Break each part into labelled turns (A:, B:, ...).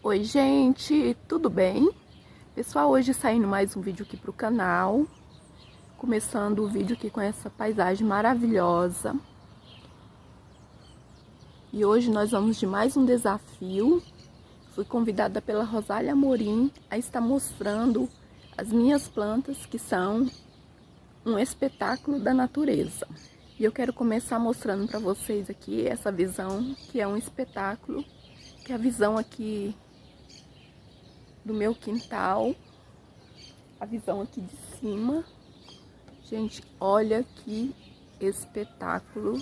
A: Oi gente, tudo bem? Pessoal, hoje saindo mais um vídeo aqui pro canal. Começando o vídeo aqui com essa paisagem maravilhosa. E hoje nós vamos de mais um desafio. Fui convidada pela Rosália Amorim a estar mostrando as minhas plantas, que são um espetáculo da natureza. E eu quero começar mostrando para vocês aqui essa visão, que é um espetáculo, que é a visão aqui do meu quintal, a visão aqui de cima. Gente, olha que espetáculo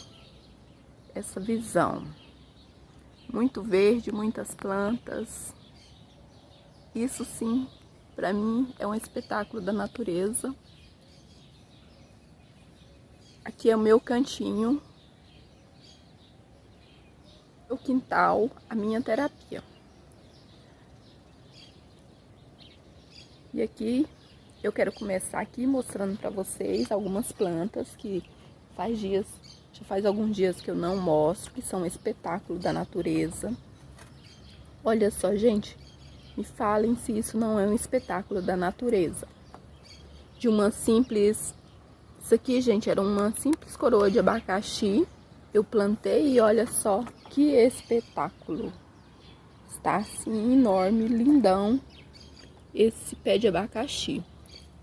A: essa visão. Muito verde, muitas plantas. Isso sim, para mim é um espetáculo da natureza. Aqui é o meu cantinho, o quintal, a minha terapia. E aqui eu quero começar aqui mostrando para vocês algumas plantas que já faz alguns dias que eu não mostro, que são um espetáculo da natureza. Olha só, gente, me falem se isso não é um espetáculo da natureza. De uma simples... Isso aqui, gente, era uma simples coroa de abacaxi. Eu plantei e olha só que espetáculo. Está assim, enorme, lindão, esse pé de abacaxi.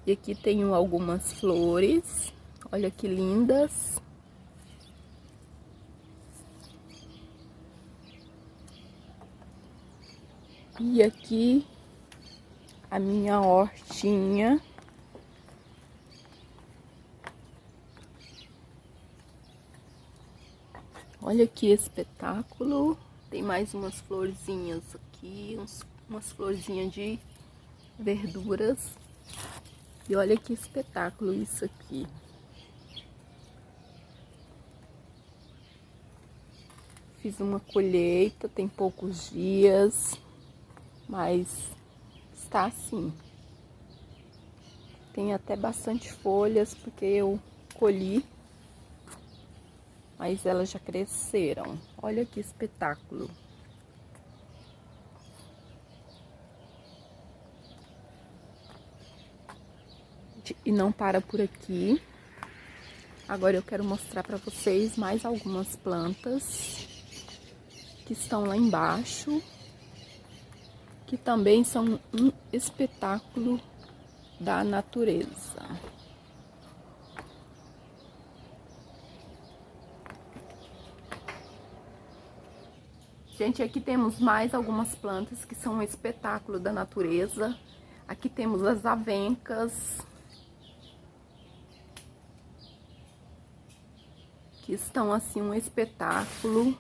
A: E aqui tenho algumas flores, olha que lindas. E aqui a minha hortinha. Olha que espetáculo. Tem mais umas florzinhas aqui, umas florzinhas de verduras. E olha que espetáculo isso aqui. Fiz uma colheita, tem poucos dias, mas está assim. Tem até bastante folhas, porque eu colhi, mas elas já cresceram. Olha que espetáculo. E não para por aqui. Agora eu quero mostrar para vocês mais algumas plantas que estão lá embaixo, que também são um espetáculo da natureza. Gente, aqui temos mais algumas plantas que são um espetáculo da natureza. Aqui temos as avencas, que estão assim um espetáculo.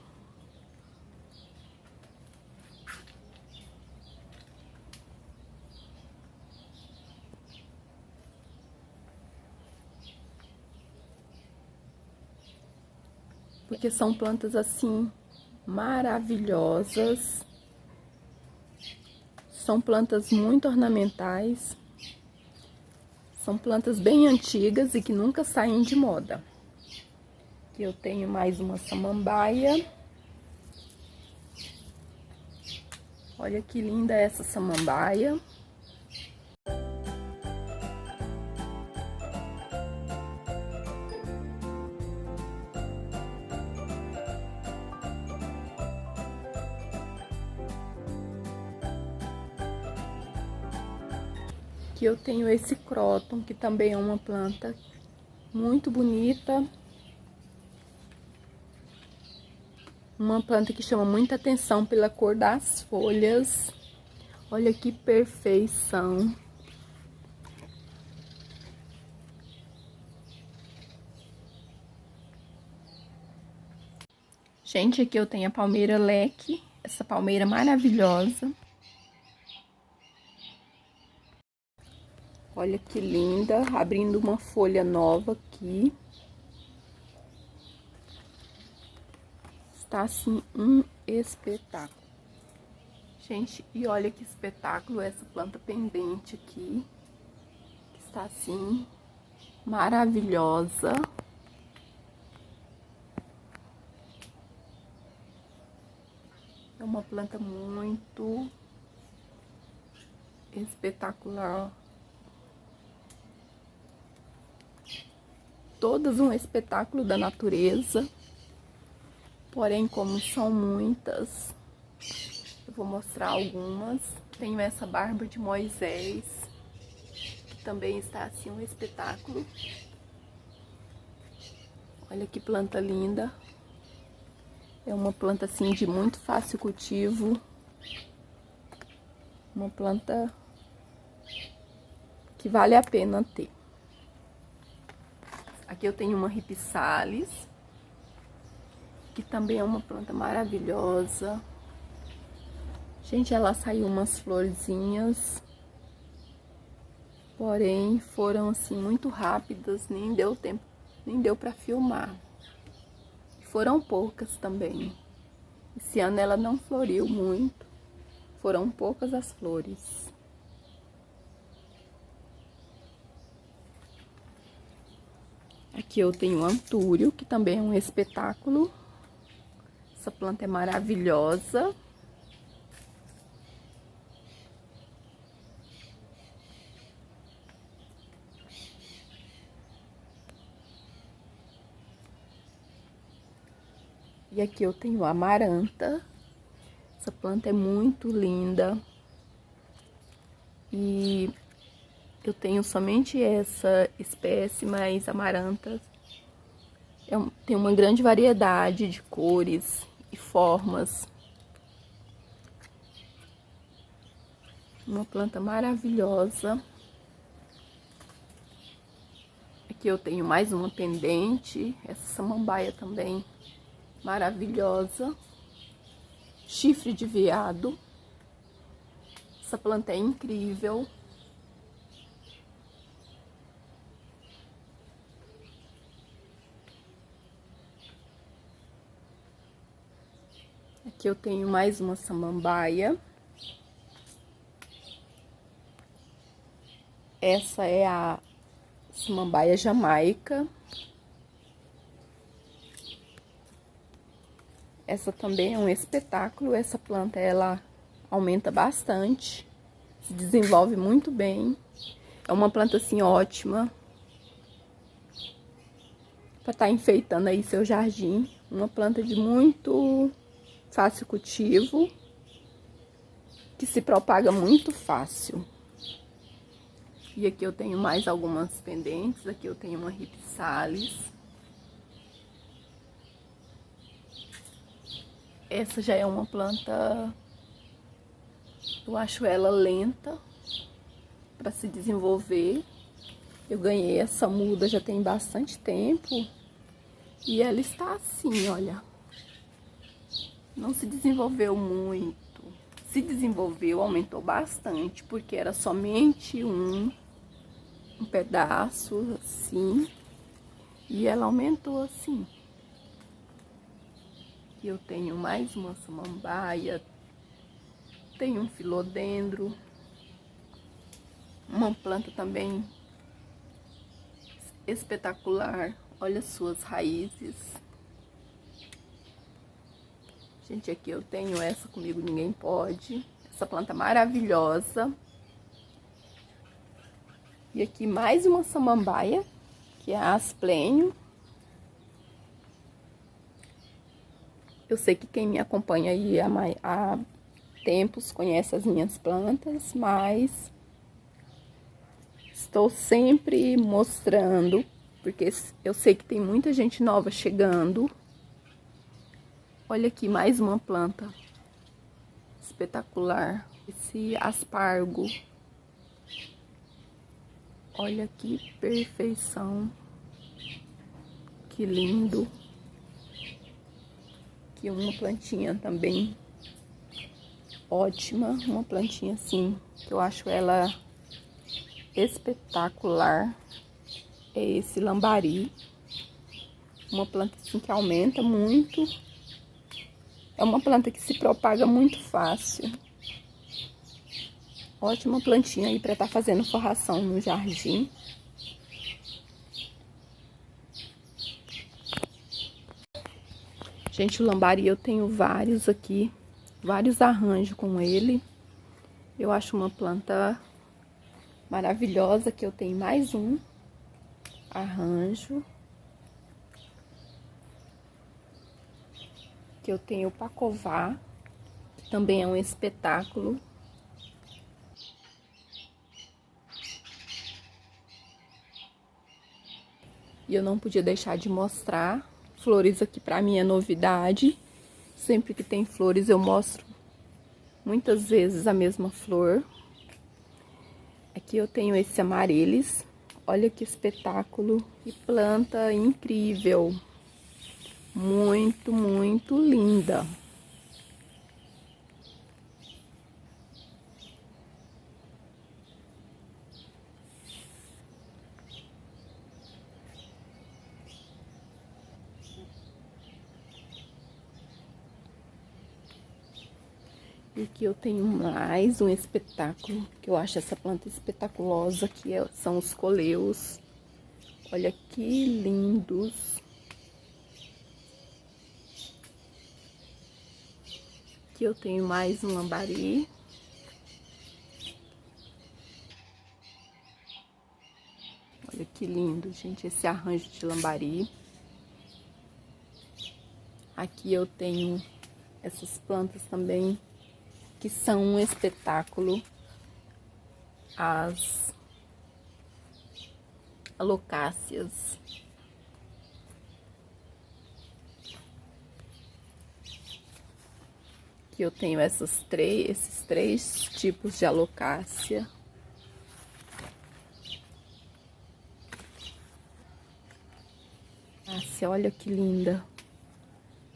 A: Porque são plantas assim maravilhosas. São plantas muito ornamentais. São plantas bem antigas e que nunca saem de moda. Aqui eu tenho mais uma samambaia. Olha que linda essa samambaia. Aqui eu tenho esse cróton, que também é uma planta muito bonita. Uma planta que chama muita atenção pela cor das folhas. Olha que perfeição. Gente, aqui eu tenho a palmeira leque, essa palmeira maravilhosa. Olha que linda, abrindo uma folha nova aqui. Está assim um espetáculo. Gente, e olha que espetáculo essa planta pendente aqui. Que está assim maravilhosa. É uma planta muito Espetacular, ó. Todas um espetáculo da natureza. Porém, como são muitas, eu vou mostrar algumas. Tenho essa barba de Moisés, que também está assim um espetáculo. Olha que planta linda. É uma planta assim de muito fácil cultivo. Uma planta que vale a pena ter. Aqui eu tenho uma Ripsalis, que também é uma planta maravilhosa. Gente, ela saiu umas florzinhas, porém foram assim muito rápidas, nem deu tempo, nem deu para filmar. Foram poucas também. Esse ano ela não floriu muito, foram poucas as flores. Aqui eu tenho o Antúrio, que também é um espetáculo. Essa planta é maravilhosa. E aqui eu tenho a Amaranta. Essa planta é muito linda. E eu tenho somente essa espécie, mas Amaranta tem uma grande variedade de cores e formas. Uma planta maravilhosa. Aqui eu tenho mais uma pendente, essa samambaia também maravilhosa. Chifre de veado. Essa planta é incrível. Aqui eu tenho mais uma samambaia. Essa é a samambaia jamaica. Essa também é um espetáculo. Essa planta, ela aumenta bastante, se desenvolve muito bem. É uma planta assim ótima para estar enfeitando aí seu jardim. Uma planta de muito fácil cultivo, que se propaga muito fácil. E aqui eu tenho mais algumas pendentes. Aqui eu tenho uma Ripsalis. Essa já é uma planta, eu acho ela lenta para se desenvolver. Eu ganhei essa muda já tem bastante tempo. E ela está assim, olha. Não se desenvolveu muito. Se desenvolveu, aumentou bastante, porque era somente um pedaço assim. E ela aumentou assim. Aqui eu tenho mais uma samambaia. Tenho um filodendro. Uma planta também espetacular. Olha as suas raízes. Gente, aqui eu tenho essa Comigo Ninguém Pode. Essa planta maravilhosa. E aqui mais uma samambaia, que é a Asplênio. Eu sei que quem me acompanha aí há tempos conhece as minhas plantas, mas estou sempre mostrando, porque eu sei que tem muita gente nova chegando. Olha aqui, mais uma planta espetacular. Esse aspargo. Olha que perfeição. Que lindo. Aqui uma plantinha também ótima. Uma plantinha assim, que eu acho ela espetacular. É esse lambari. Uma planta assim que aumenta muito. É uma planta que se propaga muito fácil. Ótima plantinha aí para estar fazendo forração no jardim. Gente, o lambari eu tenho vários aqui. Vários arranjos com ele. Eu acho uma planta maravilhosa, que eu tenho mais um arranjo. Que eu tenho o Pacová, que também é um espetáculo. E eu não podia deixar de mostrar. Flores aqui pra mim é novidade. Sempre que tem flores eu mostro muitas vezes a mesma flor. Aqui eu tenho esse amarellis. Olha que espetáculo. Que planta incrível. Muito, muito linda. E aqui eu tenho mais um espetáculo, que eu acho essa planta espetaculosa, que são os coleus. Olha que lindos. Aqui eu tenho mais um lambari. Olha que lindo, gente, esse arranjo de lambari. Aqui eu tenho essas plantas também, que são um espetáculo. As alocáceas. Aqui eu tenho esses três tipos de alocácia. Nossa, olha que linda.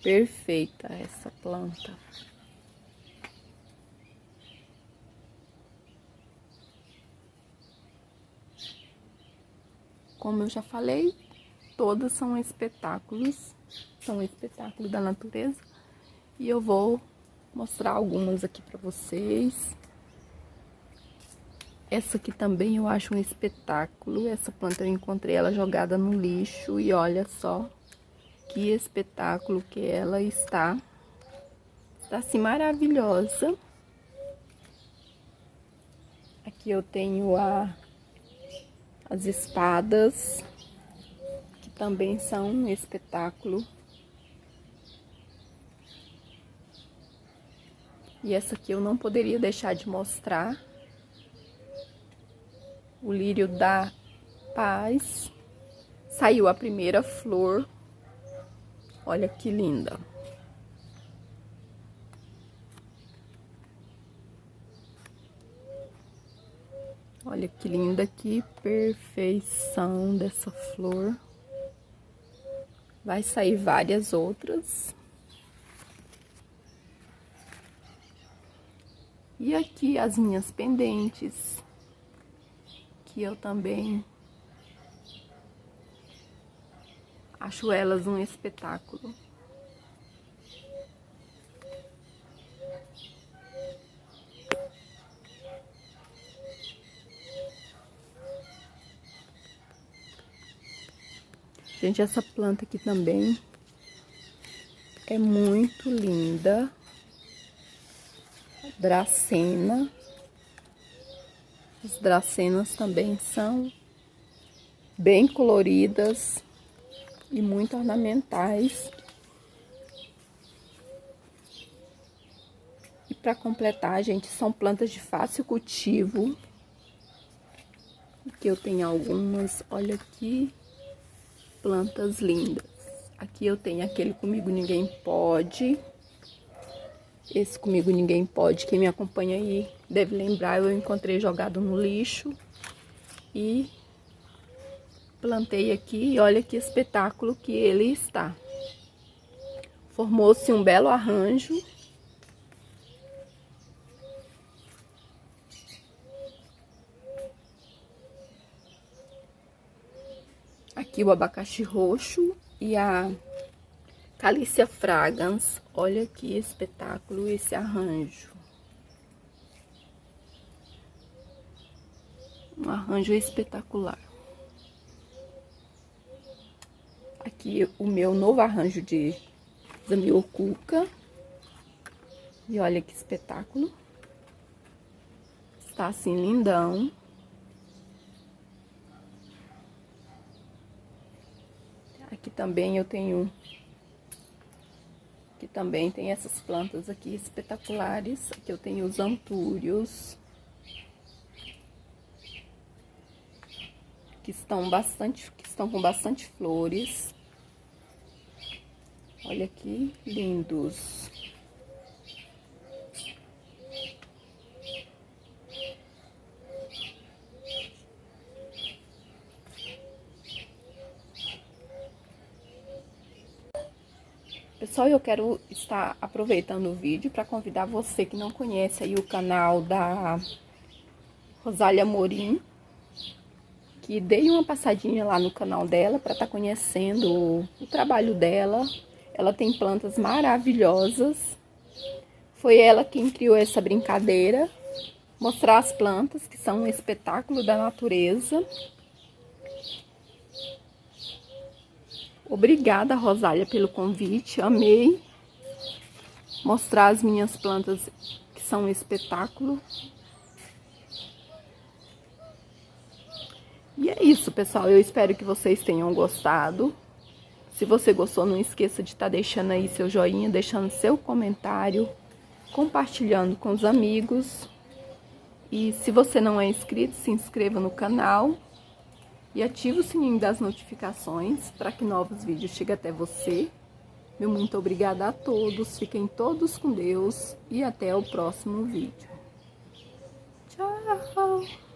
A: Perfeita essa planta. Como eu já falei, todas são espetáculos da natureza. E eu vou mostrar algumas aqui pra vocês. Essa aqui também eu acho um espetáculo. Essa planta eu encontrei ela jogada no lixo e olha só que espetáculo que ela está. Está assim maravilhosa. Aqui eu tenho as espadas, que também são um espetáculo. E essa aqui eu não poderia deixar de mostrar. O lírio da paz. Saiu a primeira flor. Olha que linda. Olha que linda, que perfeição dessa flor. Vai sair várias outras. E aqui as minhas pendentes, que eu também acho elas um espetáculo. Gente, essa planta aqui também é muito linda. Dracena. As dracenas também são bem coloridas e muito ornamentais. E para completar, gente, são plantas de fácil cultivo. Aqui eu tenho algumas, olha aqui, plantas lindas. Aqui eu tenho aquele Comigo Ninguém Pode. Esse Comigo Ninguém Pode, quem me acompanha aí deve lembrar, eu encontrei jogado no lixo e plantei aqui, e olha que espetáculo que ele está. Formou-se um belo arranjo. Aqui o abacaxi roxo e a Calicia fragrans. Olha que espetáculo esse arranjo. Um arranjo espetacular. Aqui o meu novo arranjo de Zamioculca. E olha que espetáculo. Está assim lindão. também eu tenho... Aqui também tem essas plantas aqui espetaculares. Aqui eu tenho os antúrios, que estão com bastante flores. Olha que lindos. Pessoal, eu quero estar aproveitando o vídeo para convidar você que não conhece aí o canal da Rosália Amorim, que dê uma passadinha lá no canal dela para estar conhecendo o trabalho dela. Ela tem plantas maravilhosas. Foi ela quem criou essa brincadeira, mostrar as plantas, que são um espetáculo da natureza. Obrigada, Rosália, pelo convite. Amei mostrar as minhas plantas, que são um espetáculo. E é isso, pessoal. Eu espero que vocês tenham gostado. Se você gostou, não esqueça de estar deixando aí seu joinha, deixando seu comentário, compartilhando com os amigos. E se você não é inscrito, se inscreva no canal e ative o sininho das notificações para que novos vídeos cheguem até você. Meu muito obrigada a todos, fiquem todos com Deus e até o próximo vídeo. Tchau!